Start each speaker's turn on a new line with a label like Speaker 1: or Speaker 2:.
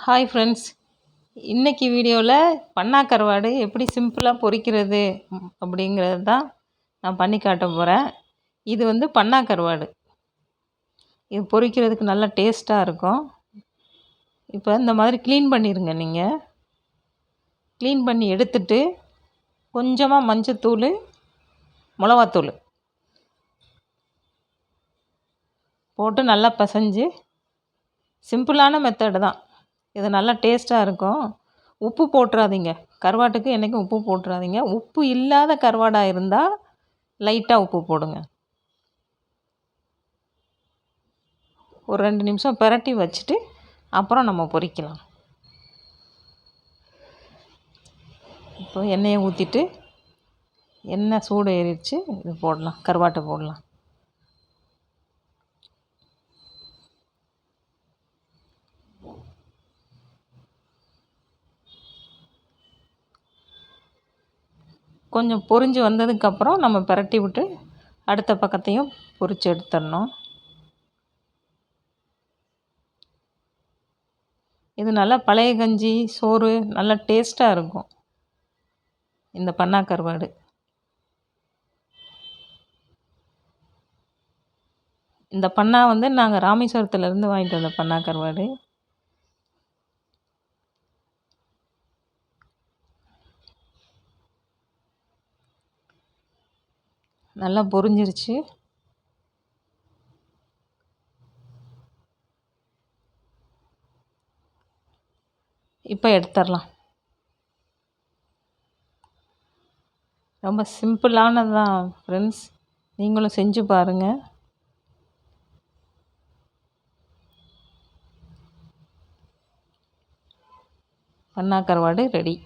Speaker 1: Hi friends, இன்றைக்கி வீடியோவில் பண்ணா கருவாடு எப்படி சிம்பிளாக பொரிக்கிறது அப்படிங்கிறது தான் நான் பண்ணி காட்ட போகிறேன். இது வந்து பண்ணா கருவாடு. இது பொரிக்கிறதுக்கு நல்லா டேஸ்ட்டாக இருக்கும். இப்போ இந்த மாதிரி க்ளீன் பண்ணிடுங்க. நீங்கள் க்ளீன் பண்ணி எடுத்துட்டு கொஞ்சமாக மஞ்சத்தூள், மிளகாத்தூள் போட்டு நல்லா பிசைஞ்சு, சிம்பிளான மெத்தடு தான் இது, நல்லா டேஸ்ட்டாக இருக்கும். உப்பு போட்டுறாதீங்க, கருவாட்டுக்கு என்றைக்கும் உப்பு போட்டுறாதீங்க. உப்பு இல்லாத கருவாடாக இருந்தால் லைட்டாக உப்பு போடுங்க. ஒரு 2 நிமிஷம் பிரட்டி வச்சுட்டு அப்புறம் நம்ம பொரிக்கலாம். இப்போ எண்ணெயை ஊற்றிட்டு, எண்ணெய் சூடு ஏறிடுச்சு, இது போடலாம், கருவாட்டை போடலாம். கொஞ்சம் பொரிஞ்சு வந்ததுக்கப்புறம் நம்ம பிரட்டி விட்டு அடுத்த பக்கத்தையும் பொரித்து எடுத்துடணும். இது நல்லா பழைய கஞ்சி, சோறு நல்லா டேஸ்ட்டாக இருக்கும் இந்த பண்ணா கருவாடு. இந்த பண்ணா வந்து நாங்கள் ராமேஸ்வரத்துலேருந்து வாங்கிட்டு வந்த பண்ணா கருவாடு. நல்லா பொரிஞ்சிருச்சு. இப்போ எடுத்துடலாம். ரொம்ப சிம்பிளானது தான் ஃப்ரெண்ட்ஸ், நீங்களும் செஞ்சு பாருங்கள். பண்ணா கருவாடு ரெடி.